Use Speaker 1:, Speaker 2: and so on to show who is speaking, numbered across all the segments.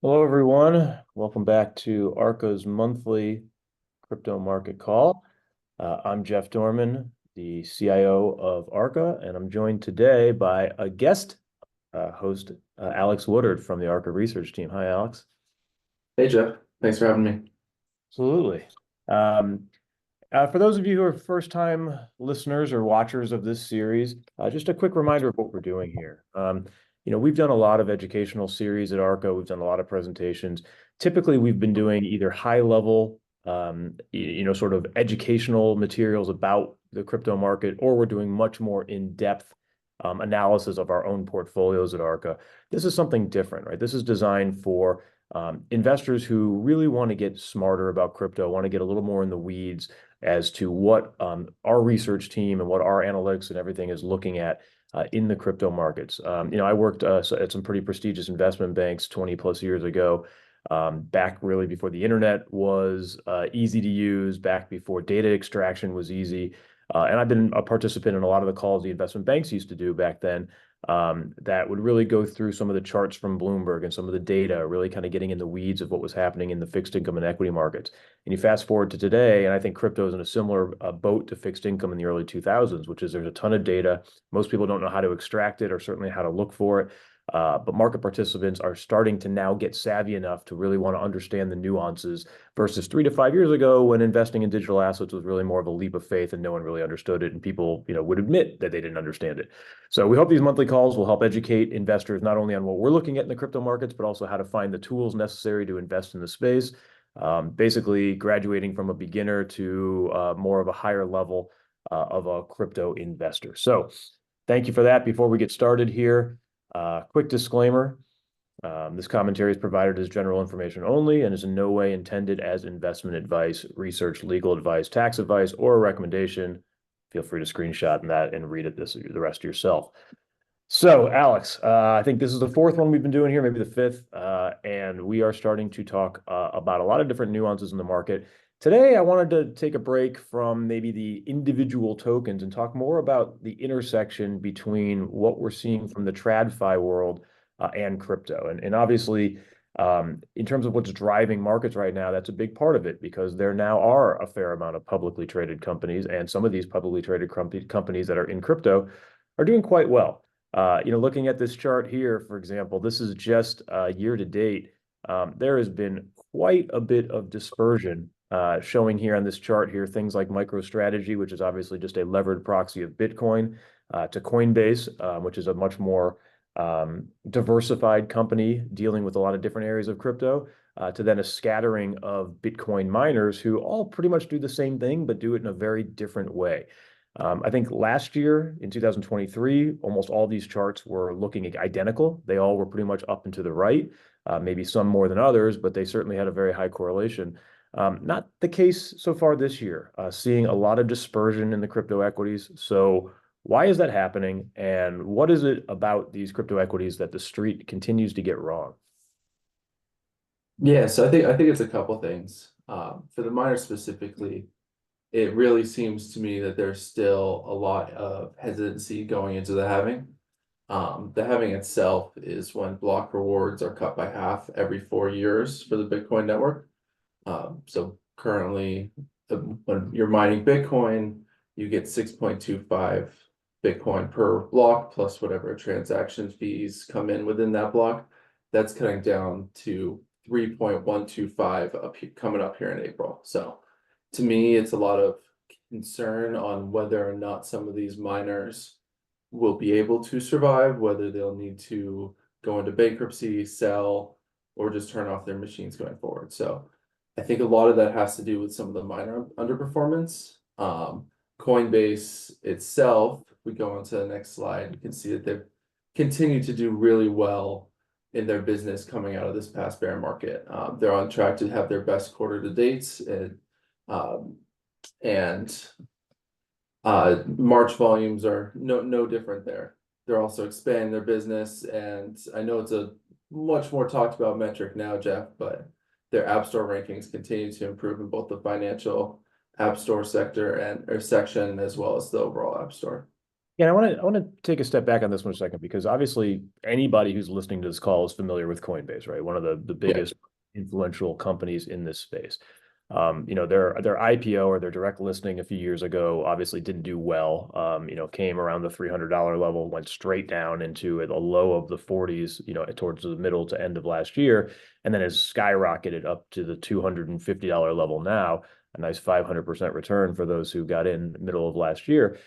Speaker 1: Hello, everyone. Welcome back to Arca's monthly crypto market call. I'm Jeff Dorman, the CIO of Arca, and I'm joined today by a guest host, Alex Woodard from the Arca research team. Hi, Alex.
Speaker 2: Hey Jeff, thanks for having me.
Speaker 1: Absolutely. Um, for those of you who are first-time listeners or watchers of this series, just a quick reminder of what we're doing here. We've done a lot of educational series at Arca. We've done a lot of presentations. Typically, we've been doing either high-level, sort of educational materials about the crypto market, or we're doing much more in-depth analysis of our own portfolios at Arca. This is something different, right? This is designed for investors who really want to get smarter about crypto, want to get a little more in the weeds as to what our research team and what our analytics and everything is looking at in the crypto markets. I worked at some pretty prestigious investment banks 20 plus years ago, back really before the internet was easy to use, back before data extraction was easy. And I've been a participant in a lot of the calls the investment banks used to do back then, that would really go through some of the charts from Bloomberg and some of the data, really kind of getting in the weeds of what was happening in the fixed income and equity markets. And you fast forward to today, and I think crypto is in a similar boat to fixed income in the early 2000s, which is there's a ton of data. Most people don't know how to extract it or certainly how to look for it. But market participants are starting to now get savvy enough to really want to understand the nuances versus 3 to 5 years ago when investing in digital assets was really more of a leap of faith and no one really understood it. And people, would admit that they didn't understand it. So we hope these monthly calls will help educate investors not only on what we're looking at in the crypto markets, but also how to find the tools necessary to invest in the space. Basically graduating from a beginner to more of a higher level of a crypto investor. So thank you for that. Before we get started here, quick disclaimer. This commentary is provided as general information only and is in no way intended as investment advice, research, legal advice, tax advice, or a recommendation. Feel free to screenshot that and read it the rest yourself. So, Alex, I think this is the fourth one we've been doing here, maybe the fifth, and we are starting to talk about a lot of different nuances in the market. Today, I wanted to take a break from maybe the individual tokens and talk more about the intersection between what we're seeing from the TradFi world and crypto. And obviously, in terms of what's driving markets right now, that's a big part of it because there now are a fair amount of publicly traded companies, and some of these publicly traded companies that are in crypto are doing quite well. Looking at this chart here, for example, this is just year to date. There has been quite a bit of dispersion showing here on this chart here, things like MicroStrategy, which is obviously just a levered proxy of Bitcoin, to Coinbase, which is a much more diversified company dealing with a lot of different areas of crypto, to then a scattering of Bitcoin miners who all pretty much do the same thing, but do it in a very different way. I think last year in 2023, almost all these charts were looking identical. They all were pretty much up and to the right, maybe some more than others, but they certainly had a very high correlation. Not the case so far this year, seeing a lot of dispersion in the crypto equities. So why is that happening? And what is it about these crypto equities that the street continues to get wrong?
Speaker 2: Yeah, so I think it's a couple things. For the miners specifically, it really seems to me that there's still a lot of hesitancy going into the halving. The halving itself is when block rewards are cut by half every 4 years for the Bitcoin network. So currently, when you're mining Bitcoin, you get 6.25 Bitcoin per block plus whatever transaction fees come in within that block. That's cutting down to 3.125 coming up here in April. So to me, it's a lot of concern on whether or not some of these miners will be able to survive, whether they'll need to go into bankruptcy, sell, or just turn off their machines going forward. So I think a lot of that has to do with some of the minor underperformance. Coinbase itself, if we go on to the next slide, you can see that they've continued to do really well in their business coming out of this past bear market. They're on track to have their best quarter to date, and March volumes are no different there. They're also expanding their business, and I know it's a much more talked about metric now, Jeff, but their app store rankings continue to improve in both the financial app store sector and or section as well as the overall app store.
Speaker 1: Yeah, I want to take a step back on this one a second because obviously anybody who's listening to this call is familiar with Coinbase, right? One of the
Speaker 2: Yeah.
Speaker 1: biggest influential companies in this space. Their IPO or their direct listing a few years ago obviously didn't do well. Came around the $300 level, went straight down into a low of the 40s, towards the middle to end of last year, and then has skyrocketed up to the $250 level now. A nice 500% return for those who got in middle of last year.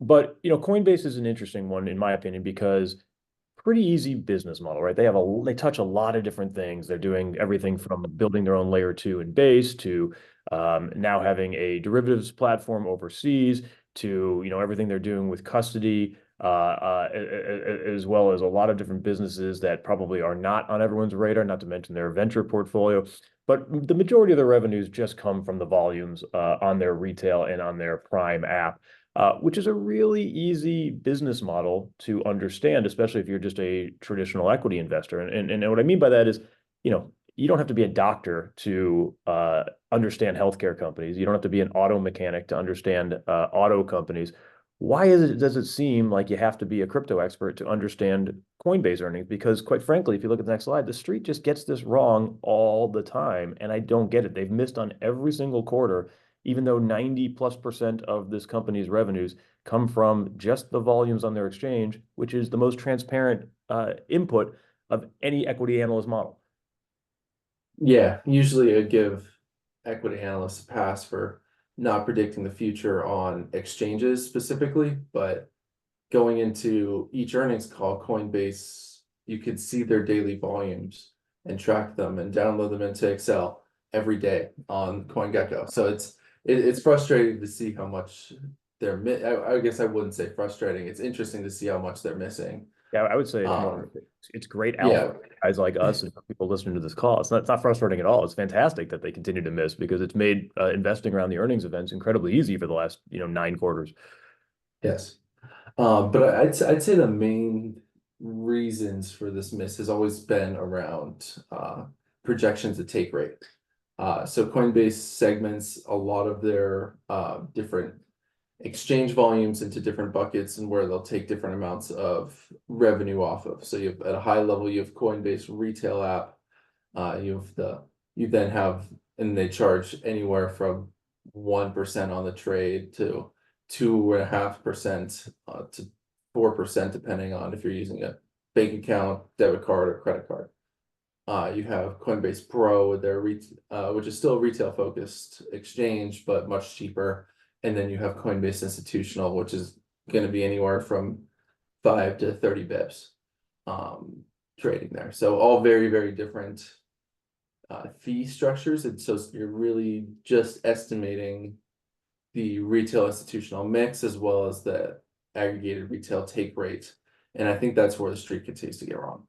Speaker 1: But Coinbase is an interesting one in my opinion because pretty easy business model, right? They touch a lot of different things. They're doing everything from building their own layer two and base to now having a derivatives platform overseas to everything they're doing with custody, as well as a lot of different businesses that probably are not on everyone's radar. Not to mention their venture portfolio. But the majority of their revenues just come from the volumes on their retail and on their Prime app, which is a really easy business model to understand, especially if you're just a traditional equity investor. And what I mean by that is, you don't have to be a doctor to understand healthcare companies. You don't have to be an auto mechanic to understand auto companies. Does it seem like you have to be a crypto expert to understand Coinbase earnings? Because quite frankly, if you look at the next slide, the street just gets this wrong all the time, and I don't get it. They've missed on every single quarter, even though 90+% of this company's revenues come from just the volumes on their exchange, which is the most transparent input of any equity analyst model.
Speaker 2: Yeah, usually I give equity analysts a pass for not predicting the future on exchanges specifically, but going into each earnings call, Coinbase, you could see their daily volumes and track them and download them into Excel every day on CoinGecko. So it's frustrating to see how much I guess I wouldn't say frustrating. It's interesting to see how much they're missing.
Speaker 1: Yeah, I would say it's more,
Speaker 2: Um,
Speaker 1: it's great
Speaker 2: yeah,
Speaker 1: alpha for guys like us and for people listening to this call. It's not frustrating at all. It's fantastic that they continue to miss because it's made investing around the earnings events incredibly easy for the last 9 quarters.
Speaker 2: yes. But I'd say the main reasons for this miss has always been around projections of take rate. So Coinbase segments a lot of their different exchange volumes into different buckets and where they'll take different amounts of revenue off of. So at a high level, you have Coinbase retail app. You then have, and they charge anywhere from 1% on the trade to 2.5% to 4%, depending on if you're using a bank account, debit card, or credit card. You have Coinbase Pro with their which is still a retail focused exchange, but much cheaper. And then you have Coinbase Institutional, which is going to be anywhere from 5 to 30 bips trading there. So all very, very different fee structures. And so you're really just estimating the retail institutional mix as well as the aggregated retail take rate. And I think that's where the street continues to get wrong.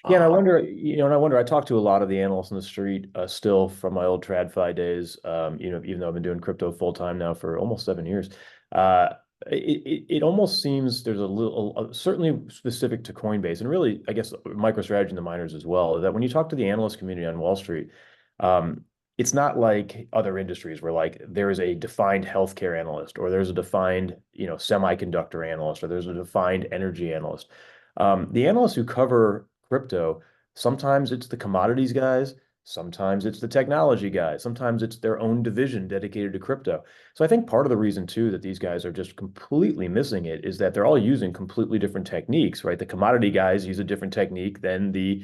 Speaker 1: Yeah, and I
Speaker 2: Um,
Speaker 1: wonder, I talk to a lot of the analysts on the street still from my old TradFi days, even though I've been doing crypto full time now for almost 7 years. Uh, it almost seems there's a little, certainly specific to Coinbase, and really, I guess, MicroStrategy and the miners as well, that when you talk to the analyst community on Wall Street, um, it's not like other industries where like there is a defined healthcare analyst, or there's a defined, semiconductor analyst, or there's a defined energy analyst. The analysts who cover crypto, sometimes it's the commodities guys, sometimes it's the technology guys, sometimes it's their own division dedicated to crypto. So I think part of the reason too that these guys are just completely missing it is that they're all using completely different techniques, right? The commodity guys use a different technique than the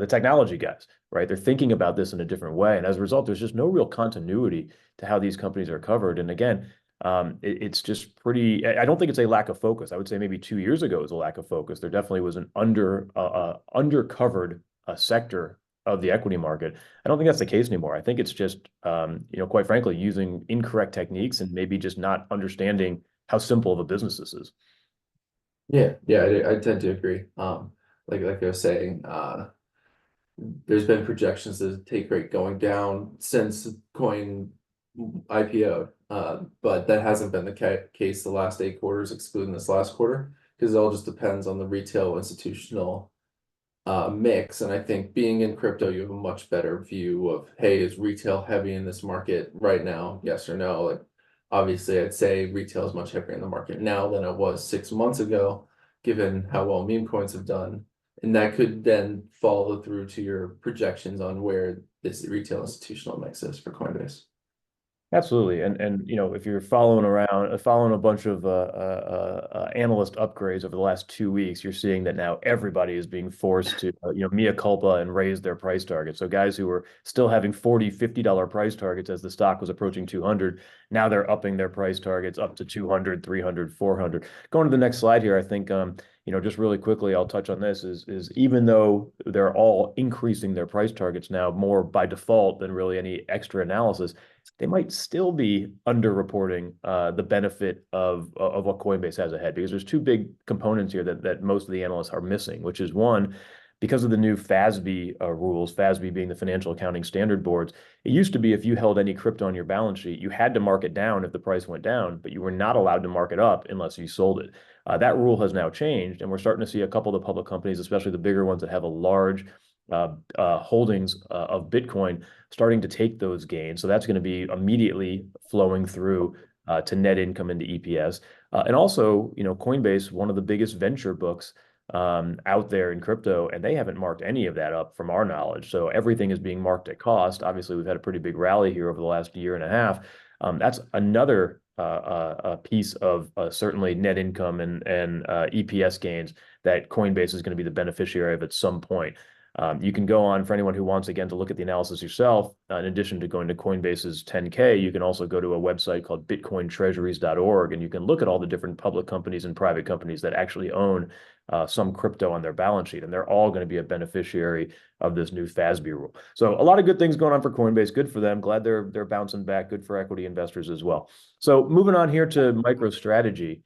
Speaker 1: technology guys, right? They're thinking about this in a different way, and as a result, there's just no real continuity to how these companies are covered. And again, it's just pretty. I don't think it's a lack of focus. I would say maybe 2 years ago it was a lack of focus. There definitely was an undercovered sector of the equity market. I don't think that's the case anymore. I think it's just, quite frankly, using incorrect techniques and maybe just not understanding how simple of a business this is.
Speaker 2: yeah, I tend to agree. Like I was saying, there's been projections of take rate going down since coin IPO, but that hasn't been the case the last 8 quarters, excluding this last quarter, because it all just depends on the retail institutional mix. And I think being in crypto, you have a much better view of, hey, is retail heavy in this market right now? Yes or no? Like Obviously, I'd say retail is much heavier in the market now than it was 6 months ago, given how well meme coins have done. And that could then follow through to your projections on where this retail institutional mix is for Coinbase.
Speaker 1: Absolutely, and if you're following around, following a bunch of analyst upgrades over the last 2 weeks, you're seeing that now everybody is being forced to mea culpa and raise their price targets. So guys who were still having $40, $50 price targets as the stock was approaching 200, now they're upping their price targets up to 200, 300, 400. Going to the next slide here, I think just really quickly, I'll touch on this is even though they're all increasing their price targets now more by default than really any extra analysis, they might still be underreporting the benefit of what Coinbase has ahead, because there's two big components here that most of the analysts are missing, which is one, because of the new FASB rules, FASB being the Financial Accounting Standard Boards. It used to be if you held any crypto on your balance sheet, you had to mark it down if the price went down, but you were not allowed to mark it up unless you sold it. That rule has now changed, and we're starting to see a couple of the public companies, especially the bigger ones that have a large holdings of Bitcoin, starting to take those gains. So that's going to be immediately flowing through to net income into EPS. And also, Coinbase, one of the biggest venture books out there in crypto, and they haven't marked any of that up from our knowledge. So everything is being marked at cost. Obviously, we've had a pretty big rally here over the last year and a half. That's another piece of certainly net income and EPS gains that Coinbase is going to be the beneficiary of at some point. You can go on, for anyone who wants, again, to look at the analysis yourself. In addition to going to Coinbase's 10K, you can also go to a website called bitcointreasuries.org, and you can look at all the different public companies and private companies that actually own some crypto on their balance sheet, and they're all going to be a beneficiary of this new FASB rule. So a lot of good things going on for Coinbase. Good for them. Glad they're bouncing back. Good for equity investors as well. So moving on here to MicroStrategy.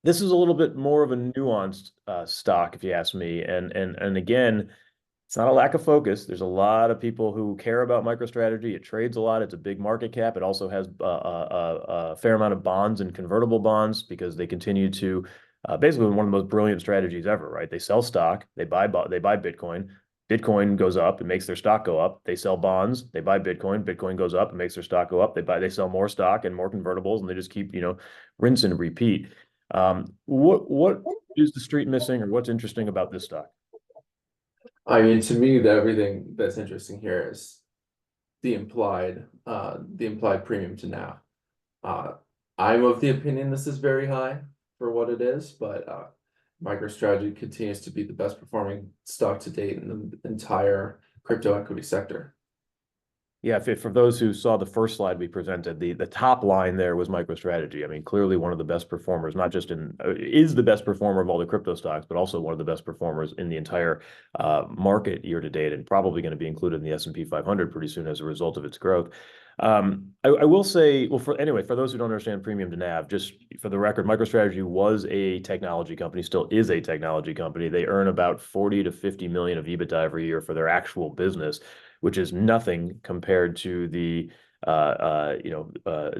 Speaker 1: This is a little bit more of a nuanced stock, if you ask me. And again, it's not a lack of focus. There's a lot of people who care about MicroStrategy. It trades a lot. It's a big market cap. It also has a fair amount of bonds and convertible bonds, because they continue to basically one of the most brilliant strategies ever, right? They sell stock, they buy Bitcoin. Bitcoin goes up, it makes their stock go up. They sell bonds, they buy Bitcoin. Bitcoin goes up, it makes their stock go up. They sell more stock and more convertibles, and they just keep rinse and repeat. What is the street missing, or what's interesting about this stock?
Speaker 2: I mean, to me, everything that's interesting here is the implied premium to NAV. I'm of the opinion this is very high for what it is, but MicroStrategy continues to be the best performing stock to date in the entire crypto equity sector.
Speaker 1: Yeah, for those who saw the first slide we presented, the top line there was MicroStrategy. I mean, clearly one of the best performers, not just is the best performer of all the crypto stocks, but also one of the best performers in the entire market year to date, and probably going to be included in the S&P 500 pretty soon as a result of its growth. I will say, well, for those who don't understand premium to NAV, just for the record, MicroStrategy was a technology company, still is a technology company. They earn about 40 to 50 million of EBITDA every year for their actual business, which is nothing compared to the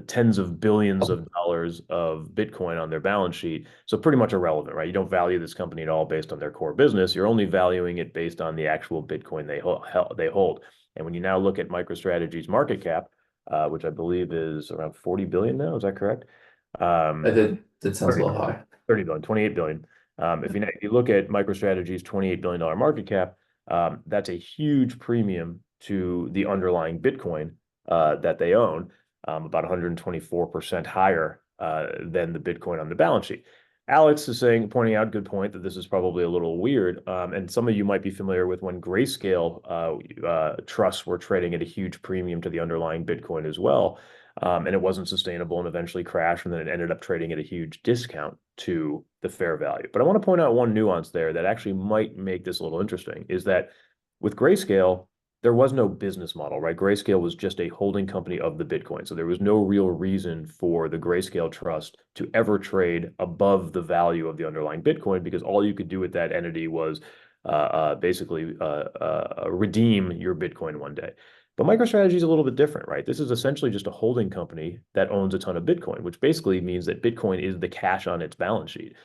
Speaker 1: tens of billions of dollars of Bitcoin on their balance sheet. So pretty much irrelevant, right? You don't value this company at all based on their core business. You're only valuing it based on the actual Bitcoin they hold. And when you now look at MicroStrategy's market cap, which I believe is around 40 billion now, is that correct?
Speaker 2: That sounds a little high.
Speaker 1: 30 billion, 28 billion. If you look at MicroStrategy's $28 billion market cap, that's a huge premium to the underlying Bitcoin that they own, about 124% higher than the Bitcoin on the balance sheet. Alex is pointing out, good point, that this is probably a little weird. And some of you might be familiar with when Grayscale trusts were trading at a huge premium to the underlying Bitcoin as well. And it wasn't sustainable and eventually crashed, and then it ended up trading at a huge discount to the fair value. But I want to point out one nuance there that actually might make this a little interesting, is that with Grayscale, there was no business model, right? Grayscale was just a holding company of the Bitcoin. So there was no real reason for the Grayscale Trust to ever trade above the value of the underlying Bitcoin, because all you could do with that entity was basically redeem your Bitcoin one day. But MicroStrategy is a little bit different, right? This is essentially just a holding company that owns a ton of Bitcoin, which basically means that Bitcoin is the cash on its balance sheet.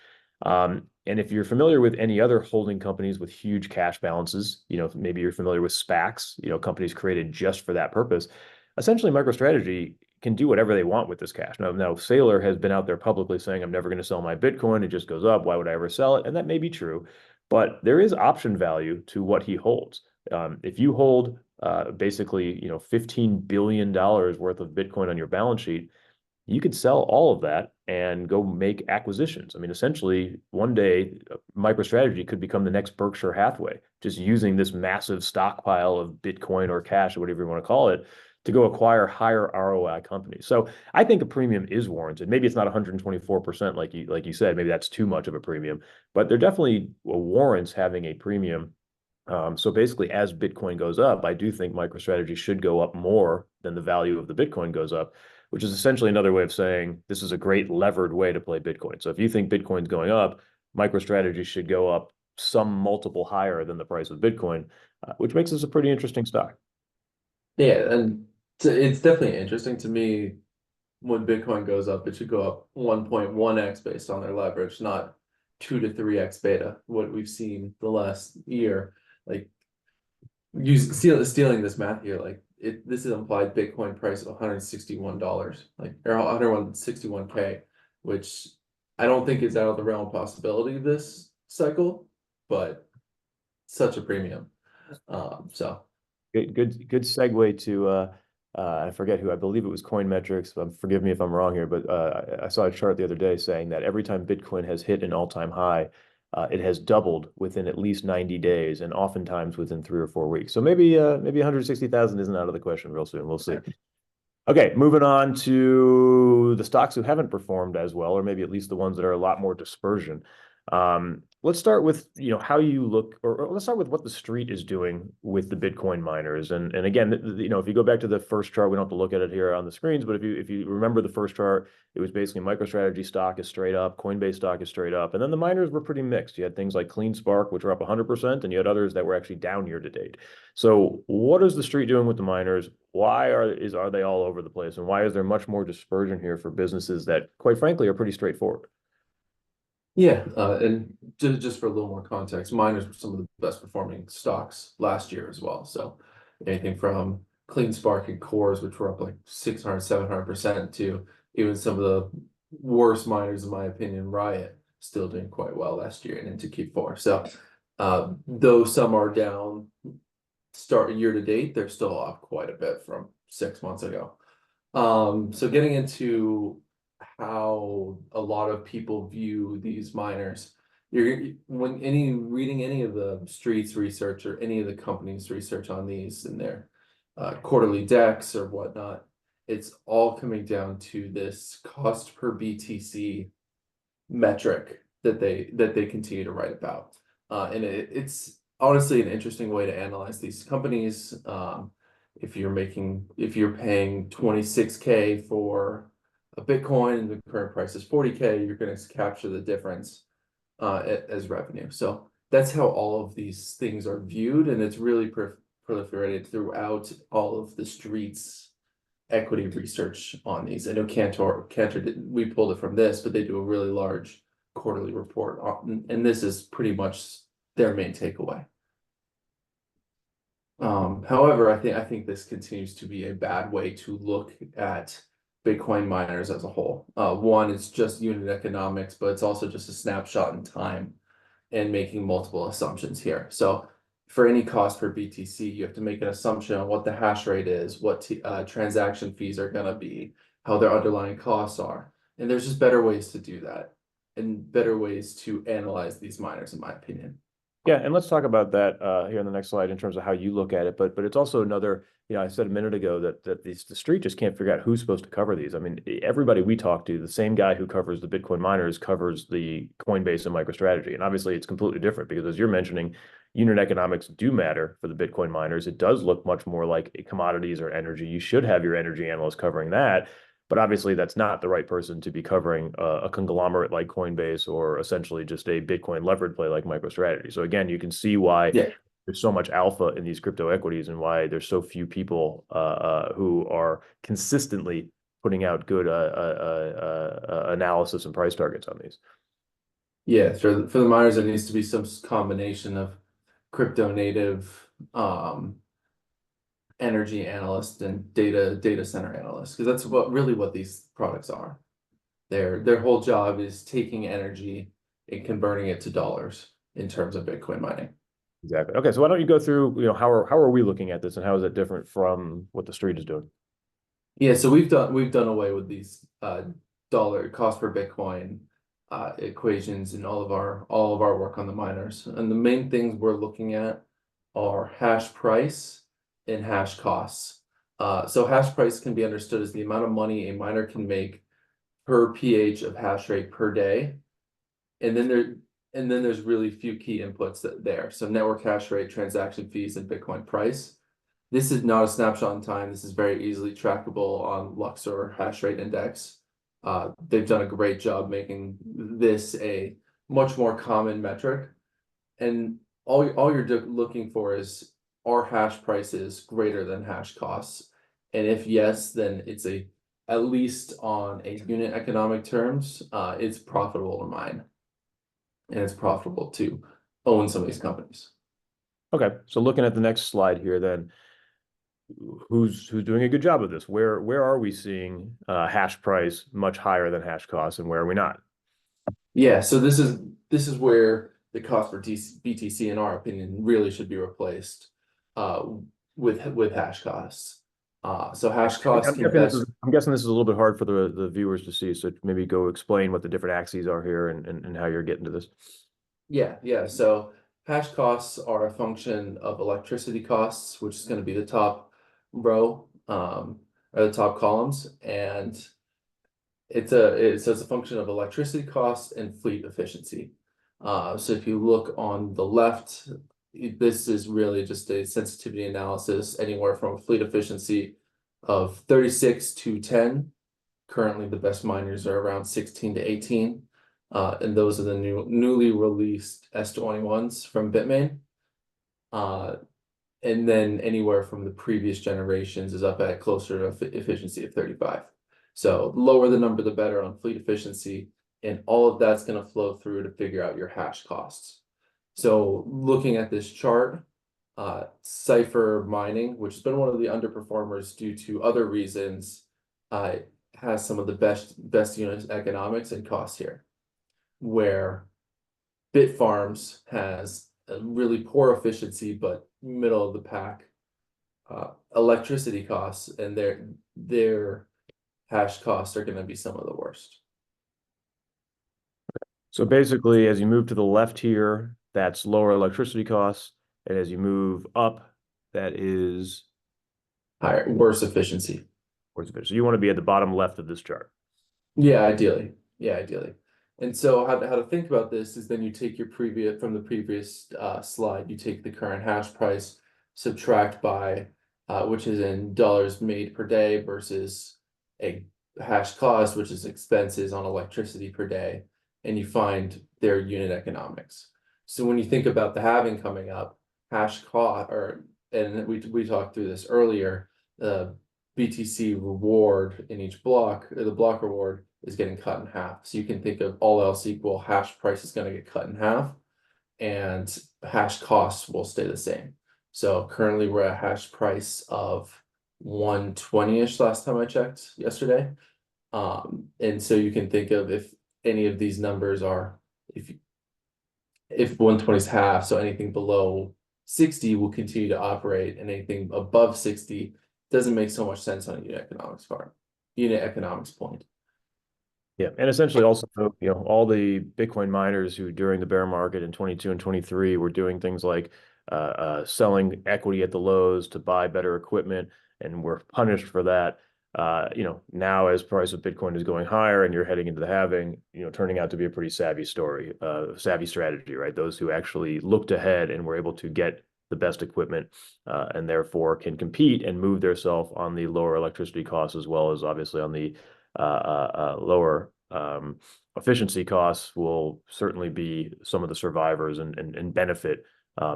Speaker 1: And if you're familiar with any other holding companies with huge cash balances, maybe you're familiar with SPACs, companies created just for that purpose. Essentially, MicroStrategy can do whatever they want with this cash. Now Saylor has been out there publicly saying, I'm never going to sell my Bitcoin. It just goes up. Why would I ever sell it? And that may be true, but there is option value to what he holds. If you hold basically, $15 billion worth of Bitcoin on your balance sheet, you could sell all of that and go make acquisitions. I mean, essentially, one day, MicroStrategy could become the next Berkshire Hathaway, just using this massive stockpile of Bitcoin or cash or whatever you want to call it to go acquire higher ROI companies. So I think a premium is warranted. Maybe it's not 124% like you said. Maybe that's too much of a premium, but there definitely warrants having a premium. So basically, as Bitcoin goes up, I do think MicroStrategy should go up more than the value of the Bitcoin goes up, which is essentially another way of saying this is a great levered way to play Bitcoin. So if you think Bitcoin's going up, MicroStrategy should go up some multiple higher than the price of Bitcoin, which makes this a pretty interesting stock.
Speaker 2: Yeah, and it's definitely interesting to me. When Bitcoin goes up, it should go up 1.1x based on their leverage, not 2 to 3x beta, what we've seen the last year. Like stealing this math here, like this is implied Bitcoin price of $161, like or 161K, which I don't think is out of the realm of possibility this cycle, but such a premium. So
Speaker 1: Good segue to I forget who, I believe it was Coin Metrics. Forgive me if I'm wrong here, but I saw a chart the other day saying that every time Bitcoin has hit an all-time high, it has doubled within at least 90 days and oftentimes within 3 or 4 weeks. So maybe 160,000 isn't out of the question real soon. We'll see. Okay, moving on to the stocks who haven't performed as well, or maybe at least the ones that are a lot more dispersion. Let's start with how you look, or let's start with what the street is doing with the Bitcoin miners. And again, if you go back to the first chart, we don't have to look at it here on the screens, but if you remember the first chart, it was basically MicroStrategy stock is straight up, Coinbase stock is straight up, and then the miners were pretty mixed. You had things like CleanSpark, which were up 100%, and you had others that were actually down year to date. So what is the street doing with the miners? Why are they all over the place? And why is there much more dispersion here for businesses that, quite frankly, are pretty straightforward?
Speaker 2: yeah, and just for a little more context, miners were some of the best performing stocks last year as well. So anything from CleanSpark and Cores, which were up like 600, 700%, to even some of the worst miners, in my opinion, Riot, still doing quite well last year and into Q4. So though some are down start year to date, they're still off quite a bit from 6 months ago. So getting into how a lot of people view these miners, reading any of the streets research or any of the companies research on these in their quarterly decks or whatnot, it's all coming down to this cost per BTC metric that they continue to write about. And it's honestly an interesting way to analyze these companies. If you're paying 26K for a Bitcoin and the current price is 40K, you're going to capture the difference as revenue. So that's how all of these things are viewed, and it's really proliferated throughout all of the streets equity research on these. I know Cantor we pulled it from this, but they do a really large quarterly report and this is pretty much their main takeaway. However, I think this continues to be a bad way to look at Bitcoin miners as a whole. One, it's just unit economics, but it's also just a snapshot in time and making multiple assumptions here. So for any cost per BTC, you have to make an assumption on what the hash rate is, what transaction fees are going to be, how their underlying costs are. And there's just better ways to do that and better ways to analyze these miners, in my opinion.
Speaker 1: Yeah, and let's talk about that here on the next slide in terms of how you look at it. But it's also another, I said a minute ago that the street just can't figure out who's supposed to cover these. I mean, everybody we talk to, the same guy who covers the Bitcoin miners covers the Coinbase and MicroStrategy. And obviously it's completely different because, as you're mentioning, unit economics do matter for the Bitcoin miners. It does look much more like commodities or energy. You should have your energy analyst covering that. But obviously, that's not the right person to be covering a conglomerate like Coinbase or essentially just a Bitcoin levered play like MicroStrategy. So again, you can see why there's so much alpha in these crypto equities and why there's so few people who are consistently putting out good analysis and price targets on these.
Speaker 2: Yeah, for the miners, there needs to be some combination of crypto native energy analyst and data center analyst, because that's what these products are. Their whole job is taking energy and converting it to dollars in terms of Bitcoin mining.
Speaker 1: Exactly. Okay, so why don't you go through, how are we looking at this and how is it different from what the street is doing?
Speaker 2: Yeah, so we've done away with these dollar cost per Bitcoin equations in all of our work on the miners. And the main things we're looking at are hash price and hash costs. So hash price can be understood as the amount of money a miner can make per pH of hash rate per day. And then there's really few key inputs there. So network hash rate, transaction fees, and Bitcoin price. This is not a snapshot in time. This is very easily trackable on Luxor hash rate index. They've done a great job making this a much more common metric. And all you're looking for is, are hash prices greater than hash costs? And if yes, then it's at least on a unit economic terms, it's profitable to mine. And it's profitable to own some of these companies.
Speaker 1: Okay, so looking at the next slide here, then who's doing a good job of this? Where are we seeing hash price much higher than hash costs, and where are we not?
Speaker 2: Yeah, so this is where the cost for BTC, in our opinion, really should be replaced with hash costs. So hash costs can best.
Speaker 1: I'm guessing this is a little bit hard for the viewers to see, so maybe go explain what the different axes are here and how you're getting to this.
Speaker 2: Yeah. So hash costs are a function of electricity costs, which is going to be the top row, or the top columns, and it's a function of electricity costs and fleet efficiency. So if you look on the left, this is really just a sensitivity analysis, anywhere from a fleet efficiency of 36 to 10. Currently, the best miners are around 16 to 18. And those are the newly released S21s from Bitmain. And then anywhere from the previous generations is up at closer to efficiency of 35. So lower the number, the better on fleet efficiency. And all of that's going to flow through to figure out your hash costs. So looking at this chart, Cypher mining, which has been one of the underperformers due to other reasons, has some of the best unit economics and costs here, where Bitfarms has a really poor efficiency but middle of the pack electricity costs, and their hash costs are going to be some of the worst.
Speaker 1: So basically, as you move to the left here, that's lower electricity costs, and as you move up, that is
Speaker 2: Worse efficiency.
Speaker 1: So you want to be at the bottom left of this chart.
Speaker 2: Yeah, ideally. And so how to think about this is, then you take your from the previous slide, you take the current hash price, subtract by which is in dollars made per day, versus a hash cost, which is expenses on electricity per day, and you find their unit economics. So when you think about the halving coming up, hash cost, and we talked through this earlier, the BTC reward in each block, or the block reward, is getting cut in half. So you can think of, all else equal, hash price is going to get cut in half, and hash costs will stay the same. So currently we're at a hash price of 120-ish last time I checked yesterday. And so you can think of, if any of these numbers are, if 120 is half, so anything below 60 will continue to operate, and anything above 60 doesn't make so much sense on a unit economics point.
Speaker 1: Yeah, and essentially also, all the Bitcoin miners who during the bear market in 22 and 23 were doing things like selling equity at the lows to buy better equipment, and were punished for that. Now as price of Bitcoin is going higher and you're heading into the halving, turning out to be a pretty savvy strategy, right? Those who actually looked ahead and were able to get the best equipment, and therefore can compete and move themselves on the lower electricity costs, as well as obviously on the lower efficiency costs, will certainly be some of the survivors and benefit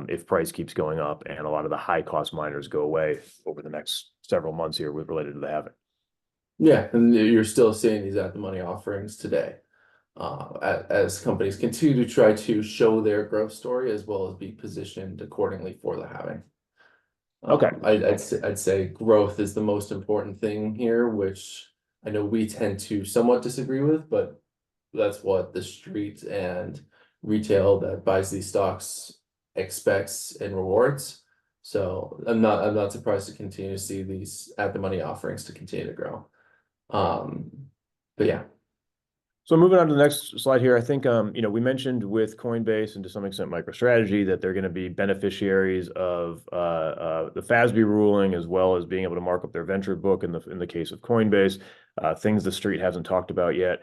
Speaker 1: if price keeps going up and a lot of the high cost miners go away over the next several months here related to the halving.
Speaker 2: Yeah, and you're still seeing these at the money offerings today, as companies continue to try to show their growth story, as well as be positioned accordingly for the halving.
Speaker 1: Okay.
Speaker 2: I'd say growth is the most important thing here, which I know we tend to somewhat disagree with, but that's what the street and retail that buys these stocks expects and rewards. So I'm not surprised to continue to see these at the money offerings to continue to grow. Um, but yeah.
Speaker 1: So moving on to the next slide here, I think we mentioned with Coinbase and to some extent MicroStrategy that they're going to be beneficiaries of the FASB ruling, as well as being able to mark up their venture book in the case of Coinbase, things the street hasn't talked about yet.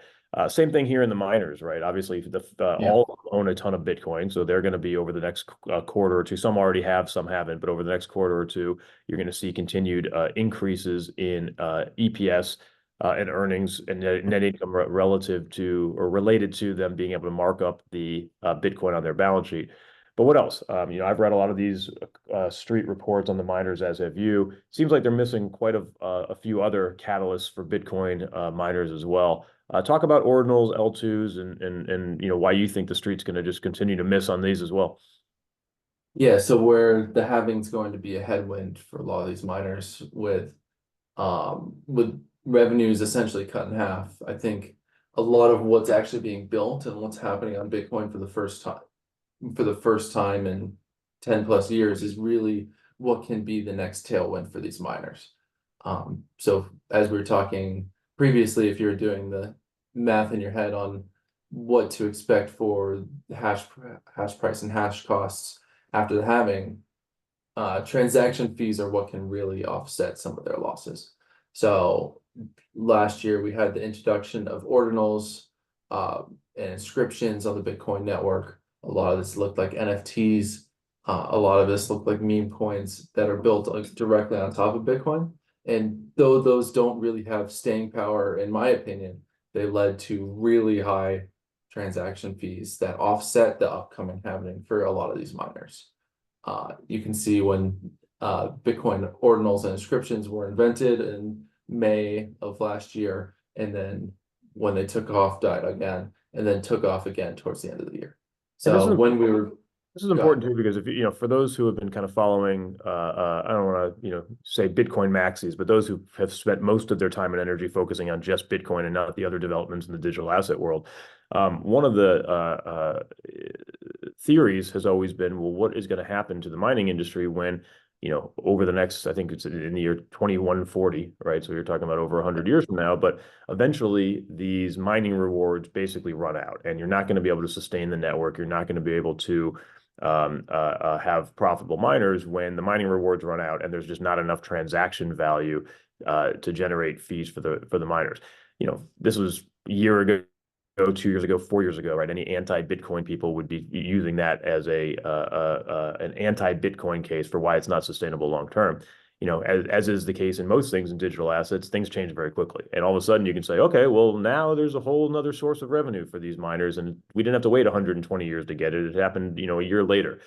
Speaker 1: Same thing here in the miners, right? Obviously,
Speaker 2: Yeah.
Speaker 1: all own a ton of Bitcoin, so they're going to be over the next quarter or two. Some already have, some haven't, but over the next quarter or two, you're going to see continued increases in EPS and earnings and net income relative to or related to them being able to mark up the Bitcoin on their balance sheet. But what else? I've read a lot of these street reports on the miners, as have you. Seems like they're missing quite a few other catalysts for Bitcoin miners as well. Talk about ordinals, L2s, and why you think the street's going to just continue to miss on these as well.
Speaker 2: Yeah, so where the halving's going to be a headwind for a lot of these miners with revenues essentially cut in half. I think a lot of what's actually being built and what's happening on Bitcoin for the first time in 10 plus years is really what can be the next tailwind for these miners. So as we were talking previously, if you're doing the math in your head on what to expect for the hash price and hash costs after the halving, transaction fees are what can really offset some of their losses. So last year we had the introduction of ordinals and inscriptions on the Bitcoin network. A lot of this looked like NFTs. A lot of this looked like meme coins that are built directly on top of Bitcoin. And though those don't really have staying power, in my opinion, they led to really high transaction fees that offset the upcoming halving for a lot of these miners. You can see when Bitcoin ordinals and inscriptions were invented in May of last year, and then when they took off, died again, and then took off again towards the end of the year.
Speaker 1: And
Speaker 2: So when we were
Speaker 1: this is important too, because if for those who have been kind of following, I don't want to say Bitcoin maxis, but those who have spent most of their time and energy focusing on just Bitcoin and not the other developments in the digital asset world, one of the theories has always been, well, what is going to happen to the mining industry when over the next, I think it's in the year 2140, right? So you're talking about over 100 years from now, but eventually these mining rewards basically run out, and you're not going to be able to sustain the network. You're not going to be able to have profitable miners when the mining rewards run out, and there's just not enough transaction value to generate fees for the miners. This was a year ago, 2 years ago, 4 years ago, right? Any anti-Bitcoin people would be using that as an anti-Bitcoin case for why it's not sustainable long term. As is the case in most things in digital assets, things change very quickly. And all of a sudden you can say, okay, well, now there's a whole nother source of revenue for these miners, and we didn't have to wait 120 years to get it. It happened, a year later.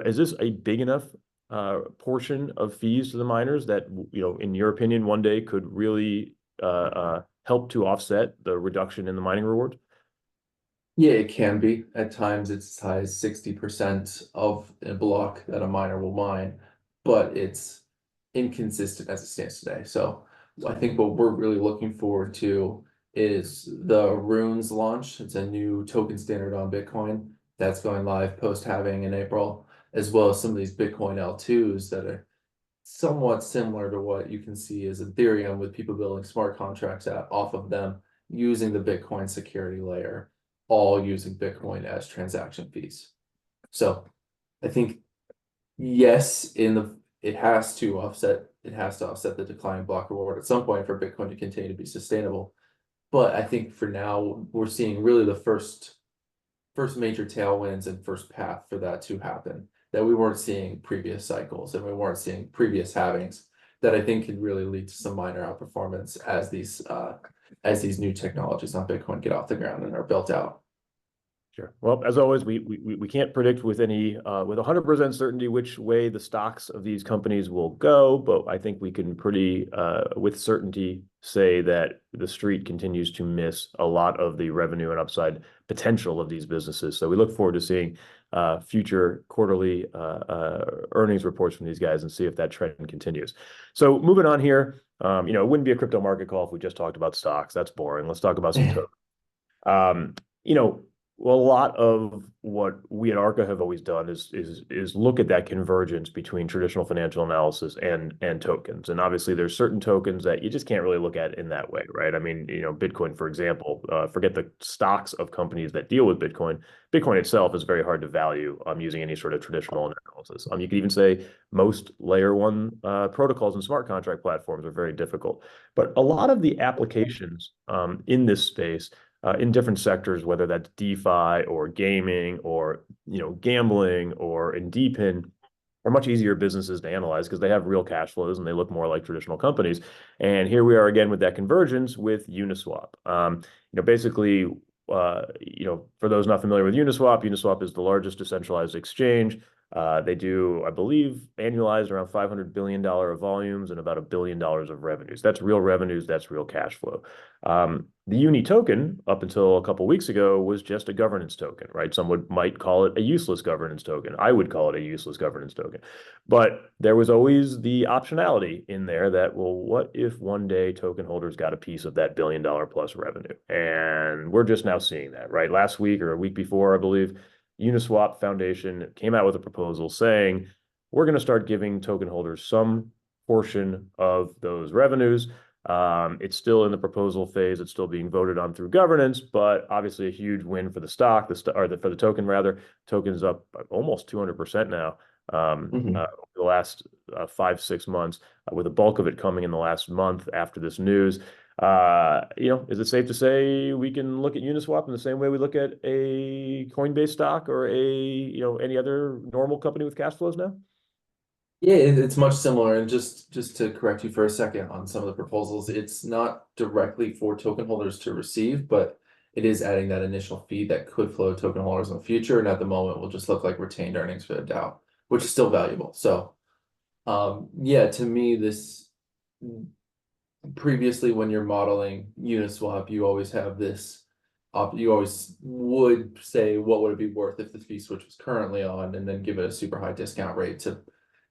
Speaker 1: Is this a big enough portion of fees to the miners that, in your opinion, one day could really help to offset the reduction in the mining rewards?
Speaker 2: Yeah, it can be. At times it's as high as 60% of a block that a miner will mine, but it's inconsistent as it stands today. So I think what we're really looking forward to is the Runes launch. It's a new token standard on Bitcoin that's going live post-halving in April, as well as some of these Bitcoin L2s that are somewhat similar to what you can see as Ethereum, with people building smart contracts off of them using the Bitcoin security layer, all using Bitcoin as transaction fees. So I think, yes, it has to offset the declining block reward at some point for Bitcoin to continue to be sustainable. But I think for now we're seeing really the first major tailwinds and first path for that to happen that we weren't seeing previous cycles and we weren't seeing previous halvings, that I think could really lead to some minor outperformance as these new technologies on Bitcoin get off the ground and are built out.
Speaker 1: Sure. Well, as always, we can't predict with 100% certainty which way the stocks of these companies will go, but I think we can pretty with certainty say that the street continues to miss a lot of the revenue and upside potential of these businesses. So we look forward to seeing future quarterly earnings reports from these guys and see if that trend continues. So moving on here, it wouldn't be a crypto market call if we just talked about stocks. That's boring. Let's talk about some tokens. Um, you know, well, a lot of what we at Arca have always done is look at that convergence between traditional financial analysis and tokens. And obviously, there's certain tokens that you just can't really look at in that way, right? I mean, Bitcoin, for example, forget the stocks of companies that deal with Bitcoin. Bitcoin itself is very hard to value using any sort of traditional analysis. You could even say most layer one protocols and smart contract platforms are very difficult. But a lot of the applications in this space in different sectors, whether that's DeFi or gaming or gambling or in DePIN, are much easier businesses to analyze because they have real cash flows and they look more like traditional companies. And here we are again with that convergence with Uniswap. Basically, for those not familiar with Uniswap, Uniswap is the largest decentralized exchange. They do, I believe, annualized around $500 billion of volumes and about $1 billion of revenues. That's real revenues. That's real cash flow. The Uni token, up until a couple of weeks ago, was just a governance token, right? Some might call it a useless governance token. I would call it a useless governance token. But there was always the optionality in there that, well, what if one day token holders got a piece of that $1 billion plus revenue? And we're just now seeing that, right? Last week or a week before, I believe, Uniswap Foundation came out with a proposal saying we're going to start giving token holders some portion of those revenues. It's still in the proposal phase. It's still being voted on through governance, but obviously a huge win for the stock, for the token rather. Token's up almost 200% now over the last 5-6 months, with the bulk of it coming in the last month after this news. Is it safe to say we can look at Uniswap in the same way we look at a Coinbase stock or any other normal company with cash flows now?
Speaker 2: Yeah, it's much similar. And just to correct you for a second on some of the proposals, it's not directly for token holders to receive, but it is adding that initial fee that could flow to token holders in the future. And at the moment, will just look like retained earnings for the DAO, which is still valuable. So, yeah, to me, this previously when you're modeling Uniswap, you always have this. You always would say, what would it be worth if the fee switch was currently on, and then give it a super high discount rate to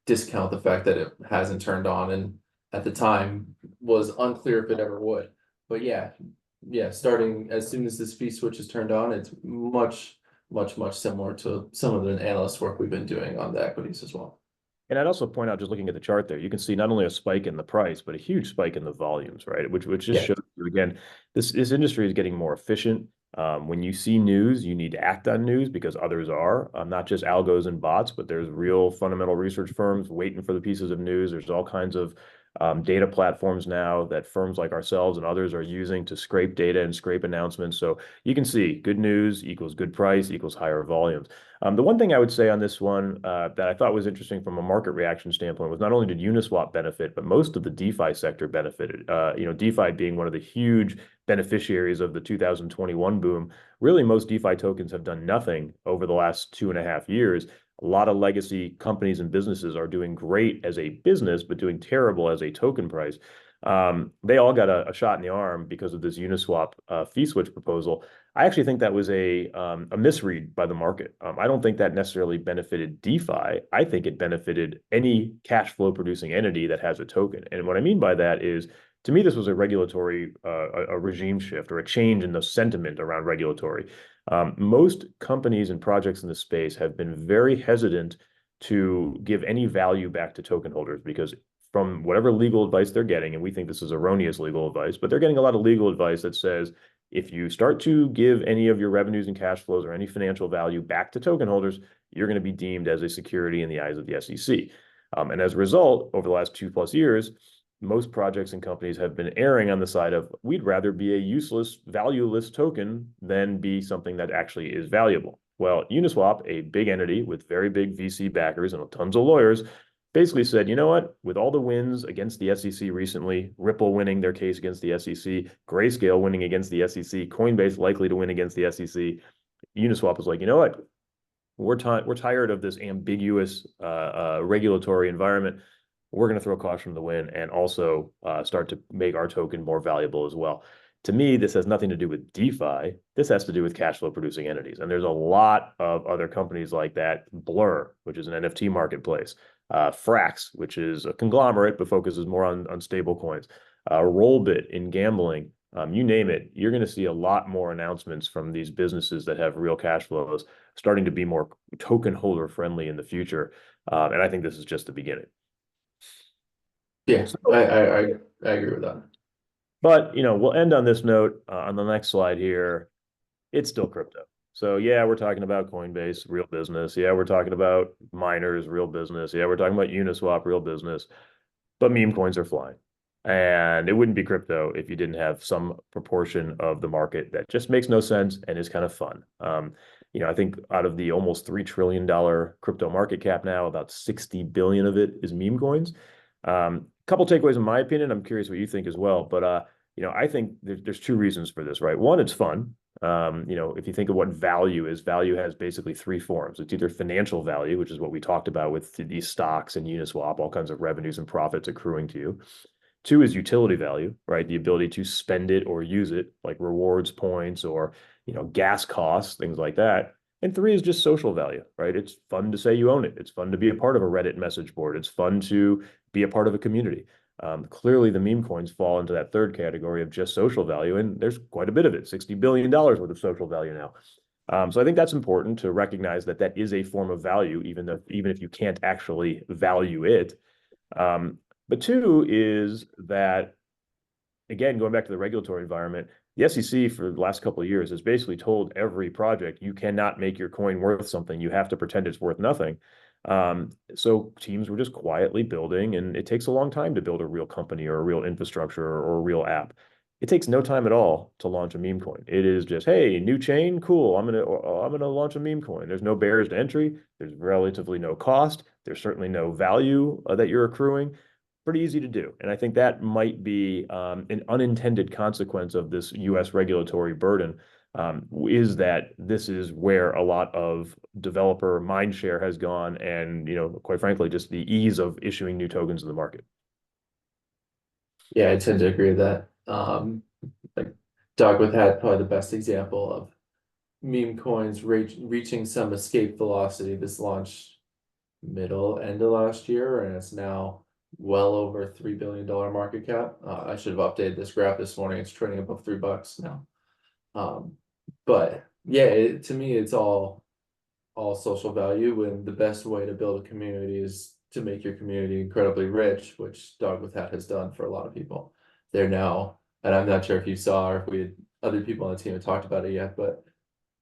Speaker 2: discount the fact that it hasn't turned on, and at the time was unclear if it ever would. But yeah, starting as soon as this fee switch is turned on, it's much similar to some of the analyst work we've been doing on the equities as well.
Speaker 1: And I'd also point out, just looking at the chart there, you can see not only a spike in the price, but a huge spike in the volumes, right? Which just shows you again, this industry is getting more efficient. When you see news, you need to act on news because others are, not just algos and bots, but there's real fundamental research firms waiting for the pieces of news. There's all kinds of data platforms now that firms like ourselves and others are using to scrape data and scrape announcements. So you can see good news equals good price equals higher volumes. The one thing I would say on this one that I thought was interesting from a market reaction standpoint was not only did Uniswap benefit, but most of the DeFi sector benefited. DeFi being one of the huge beneficiaries of the 2021 boom. Really, most DeFi tokens have done nothing over the last 2.5 years. A lot of legacy companies and businesses are doing great as a business, but doing terrible as a token price. They all got a shot in the arm because of this Uniswap fee switch proposal. I actually think that was a misread by the market. I don't think that necessarily benefited DeFi. I think it benefited any cash flow producing entity that has a token. And what I mean by that is, to me, this was a regulatory a regime shift or a change in the sentiment around regulatory. Most companies and projects in the space have been very hesitant to give any value back to token holders because from whatever legal advice they're getting, and we think this is erroneous legal advice, but they're getting a lot of legal advice that says if you start to give any of your revenues and cash flows or any financial value back to token holders, you're going to be deemed as a security in the eyes of the SEC. And as a result, over the last 2+ years, most projects and companies have been erring on the side of we'd rather be a useless, valueless token than be something that actually is valuable. Well, Uniswap, a big entity with very big VC backers and tons of lawyers, basically said, you know what, with all the wins against the SEC recently, Ripple winning their case against the SEC, Grayscale winning against the SEC, Coinbase likely to win against the SEC, Uniswap was like, you know what, we're tired of this ambiguous regulatory environment. We're going to throw caution to the wind and also start to make our token more valuable as well. To me, this has nothing to do with DeFi. This has to do with cash flow producing entities. And there's a lot of other companies like that. Blur, which is an NFT marketplace. Frax, which is a conglomerate but focuses more on stable coins. Rollbit in gambling. You name it, you're going to see a lot more announcements from these businesses that have real cash flows starting to be more token holder friendly in the future. And I think this is just the beginning.
Speaker 2: Yeah, I agree with that.
Speaker 1: But, we'll end on this note on the next slide here. It's still crypto. So yeah, we're talking about Coinbase, real business. Yeah, we're talking about miners, real business. Yeah, we're talking about Uniswap, real business. But meme coins are flying. And it wouldn't be crypto if you didn't have some proportion of the market that just makes no sense and is kind of fun. I think out of the almost $3 trillion crypto market cap now, about 60 billion of it is meme coins. Couple takeaways in my opinion. I'm curious what you think as well. But I think there's two reasons for this, right? One, it's fun. If you think of what value is, value has basically three forms. It's either financial value, which is what we talked about with these stocks and Uniswap, all kinds of revenues and profits accruing to you. Two is utility value, right? The ability to spend it or use it, like rewards points or, gas costs, things like that. And three is just social value, right? It's fun to say you own it. It's fun to be a part of a Reddit message board. It's fun to be a part of a community. Clearly, the meme coins fall into that third category of just social value, and there's quite a bit of it, $60 billion worth of social value now. So I think that's important to recognize that that is a form of value, even if you can't actually value it. But two is that, again, going back to the regulatory environment, the SEC for the last couple of years has basically told every project you cannot make your coin worth something. You have to pretend it's worth nothing. So teams were just quietly building, and it takes a long time to build a real company or a real infrastructure or a real app. It takes no time at all to launch a meme coin. It is just, hey, new chain, cool. I'm gonna launch a meme coin. There's no barriers to entry. There's relatively no cost. There's certainly no value that you're accruing. Pretty easy to do. And I think that might be an unintended consequence of this US regulatory burden, is that this is where a lot of developer mind share has gone and, quite frankly, just the ease of issuing new tokens in the market.
Speaker 2: Yeah, I tend to agree with that. Like Dog with Hat, probably the best example of meme coins reaching some escape velocity. This launched end of last year, and it's now well over $3 billion market cap. I should have updated this graph this morning. It's trading above $3 now. But yeah, to me, it's all social value, when the best way to build a community is to make your community incredibly rich, which Dog with Hat has done for a lot of people. They're now, and I'm not sure if you saw or if we had other people on the team have talked about it yet, but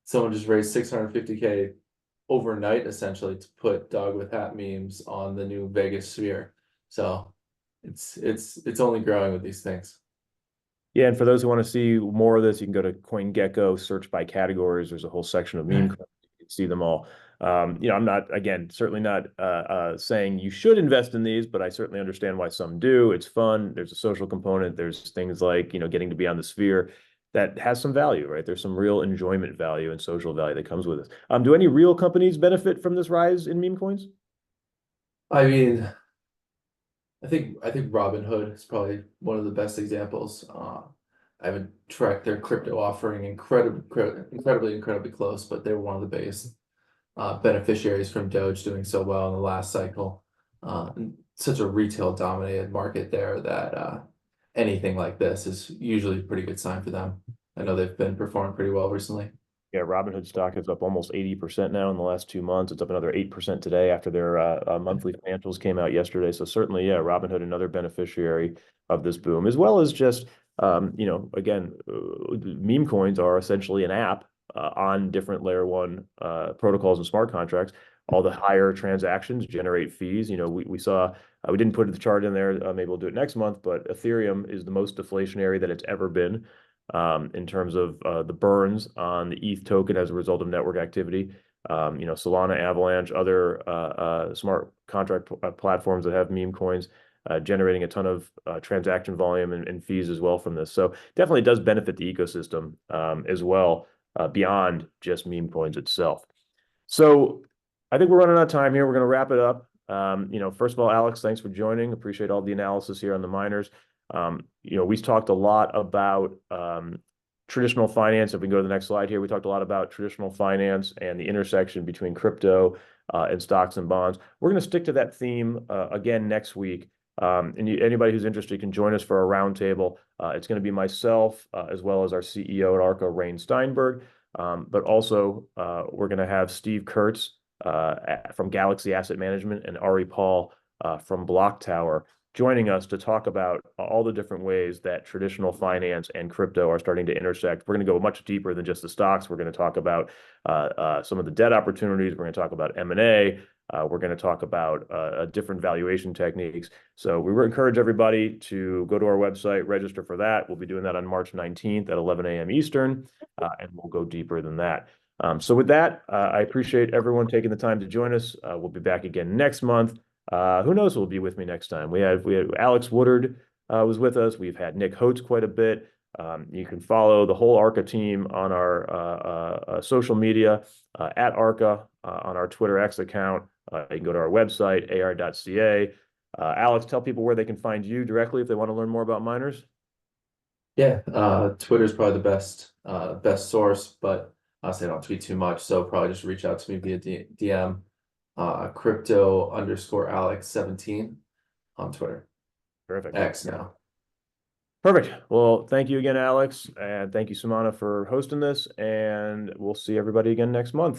Speaker 2: someone just raised 650K overnight essentially to put Dog with Hat memes on the new Vegas sphere. So it's only growing with these things.
Speaker 1: Yeah, and for those who want to see more of this, you can go to CoinGecko, search by categories. There's a whole section of meme coins. You can see them all. I'm not, again, certainly not saying you should invest in these, but I certainly understand why some do. It's fun. There's a social component. There's things like, getting to be on the sphere that has some value, right? There's some real enjoyment value and social value that comes with it. Do any real companies benefit from this rise in meme coins?
Speaker 2: I mean, I think Robinhood is probably one of the best examples. I haven't tracked their crypto offering incredibly close, but they were one of the biggest beneficiaries from Doge doing so well in the last cycle. Such a retail dominated market there that anything like this is usually a pretty good sign for them. I know they've been performing pretty well recently.
Speaker 1: Yeah, Robinhood stock is up almost 80% now in the last 2 months. It's up another 8% today after their monthly financials came out yesterday. So certainly, yeah, Robinhood, another beneficiary of this boom, as well as just, again, meme coins are essentially an app on different layer one protocols and smart contracts. All the higher transactions generate fees. We saw, we didn't put the chart in there. Maybe we'll do it next month, but Ethereum is the most deflationary that it's ever been. In terms of the burns on the ETH token as a result of network activity. Solana, Avalanche, other smart contract platforms that have meme coins generating a ton of transaction volume and fees as well from this. So definitely does benefit the ecosystem as well beyond just meme coins itself. So I think we're running out of time here. We're going to wrap it up. First of all, Alex, thanks for joining. Appreciate all the analysis here on the miners. We talked a lot about traditional finance. If we can go to the next slide here, we talked a lot about traditional finance and the intersection between crypto and stocks and bonds. We're going to stick to that theme again next week. Anybody who's interested can join us for a roundtable. It's going to be myself as well as our CEO at Arca, Rain Steinberg. But also, we're going to have Steve Kurtz from Galaxy Asset Management and Ari Paul from Block Tower joining us to talk about all the different ways that traditional finance and crypto are starting to intersect. We're going to go much deeper than just the stocks. We're going to talk about some of the debt opportunities. We're going to talk about M&A. We're going to talk about different valuation techniques. So we encourage everybody to go to our website, register for that. We'll be doing that on March 19th at 11 a.m. Eastern, and we'll go deeper than that. So with that, I appreciate everyone taking the time to join us. We'll be back again next month. Who knows who will be with me next time? We had Alex Woodard was with us. We've had Nick Holtz quite a bit. You can follow the whole Arca team on our social media at Arca on our Twitter X account. You can go to our website, ar.ca. Alex, tell people where they can find you directly if they want to learn more about miners.
Speaker 2: Yeah, Twitter is probably the best source, but honestly, I don't tweet too much, so probably just reach out to me via DM. Crypto_Alex17 on Twitter.
Speaker 1: Perfect.
Speaker 2: X now.
Speaker 1: Perfect. Well, thank you again, Alex, and thank you, Samana, for hosting this, and we'll see everybody again next month.